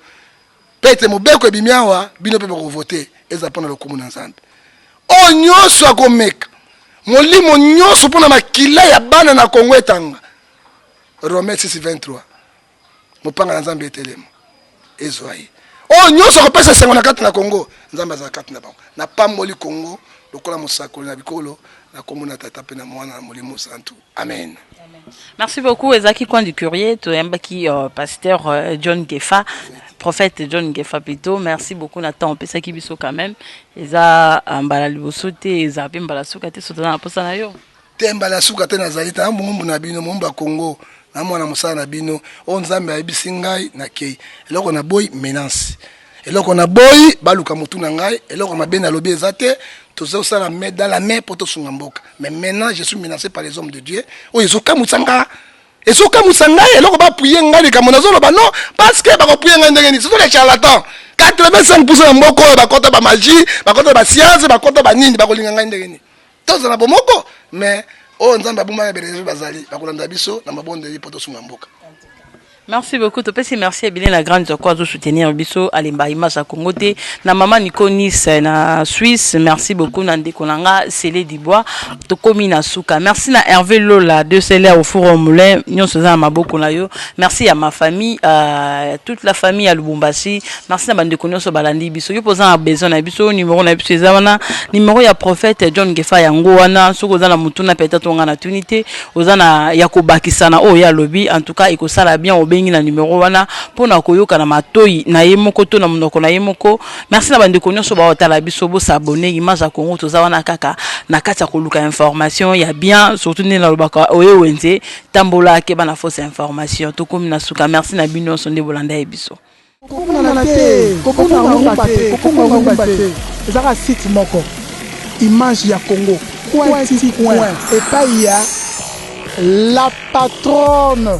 Pete mobeko ebimiawa bino pe bako voter eza pona lokumu na Nzambe. O nyonso akomeka. Molimo nyonso pona makila ya bana na Congo etanga. Romains 6:23. Mopanga na Nzambe etelema. Ezwai. O nyonso kopesa sengo na kati na Congo, Nzambe za kati na bango. Na pamboli Congo, lokola mosako na bikolo na komona tata pe na mwana na molimo santu. Amen. Merci beaucoup Ezaki Coin du Courrier, Toyambaki pasteur John Gefa, prophète John Gefa plutôt. Merci beaucoup Nathan Pesaki biso quand même. Eza mbala liboso te, eza pe mbala suka te sotana na posa na yo. Te mbala suka te na zalita mbumbu na bino momba Congo. Na mwana musala na bino o Nzambe ayebisi ngai na kei eloko na boy menace eloko na boy baluka mutu na ngai eloko mabe na lobi ezate tozo sala main dans la main poto sunga mboka mais maintenant je suis menacé par les hommes de Dieu o ezoka mutsanga eloko ba puye ngai de kamona zolo ba non parce que ba ko puye ngai ndenge ni c'est les charlatans 85% ya mboko ba kota ba magie ba kota ba science ba kota ba nini ba ko linga ngai ndenge ni tozo na bomoko mais oh Nzambe abuma belezo bazali bakolanda biso na mabonde li poto sunga mboka. Merci beaucoup. Topesi merci à bien la grande quoi de soutenir biso alimba image à Congo te na maman Nico Nice na Suisse. Merci beaucoup Nande Konanga Célé Dibois to komi na suka. Merci na Hervé Lola de Célé au four au moulin nyonso za maboko na yo. Merci à ma famille toute la famille à Lubumbashi. Merci na bande nyonso balandi biso. Yo posa a besoin na biso numéro na biso ezana numéro ya prophète John Gefa yango wana soko za na mutuna peut-être on a tunité ozana yakobakisana o ya lobby en tout cas ikosala bien na numéro wana pona koyoka na matoi na yemoko to na munoko na yemoko. Merci na bande konyo so ba otala biso bo s'abonner image à Congo to za wana kaka na kati ya koluka information ya bien surtout ne na lobaka oye wenze tambola ke bana fausse information to komi na suka. Merci na bino sonde bolanda e biso kokona ezaka site moko image ya Congo .com et pas ya la patronne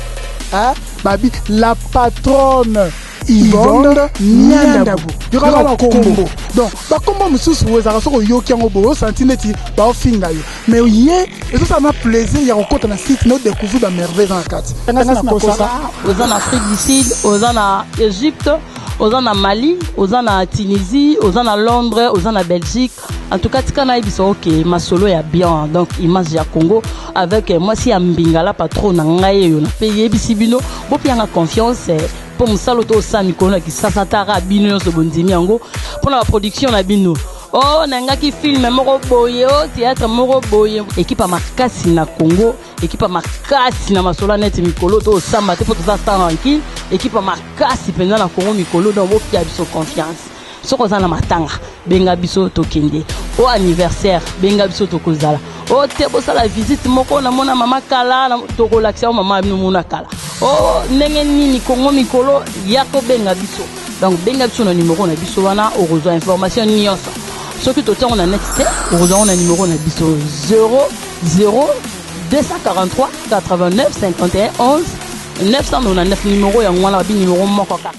Babi, la patronne Yvonne Niandabu. Il y aura un combo. Donc, bah comment nous sommes vous avez sorti yo qui en obo santineti bah finga yo. Mais hier, et ça m'a plaisir. Il y a encore un site nous découvrir la merveille dans la carte. Aux en Afrique du Sud, aux en Égypte, aux en Mali, aux en Tunisie, aux en Londres, aux en Belgique. En tout cas, tu connais bien ok, ma solo est bien. Donc, image ya Congo avec moi si Ambingala patron nangaye yo na payer bisibino. Bon puis en confiance. Pour nous saluer au sein Nicolas qui s'attara bino so bondimi yango pour la production na bino oh nanga ki film moko boye oh théâtre moko boye équipe à makasi na Congo équipe à makasi na masola net mikolo to samba te pour tout ça tranquille équipe à makasi pendant na Congo mikolo donc bo pia biso confiance soko za na matanga benga biso to kende au anniversaire benga biso to kozala oh te bo sala visite moko na mona mama kala na to relaxer mama no mona kala oh ndenge nini Congo mikolo yako benga biso donc benga biso na numéro na biso wana o rezo information nyonso soki to on a net te o rezo na numéro na biso 00 243 89 51 11 999 numéro ya ngwana bi numéro moko kaka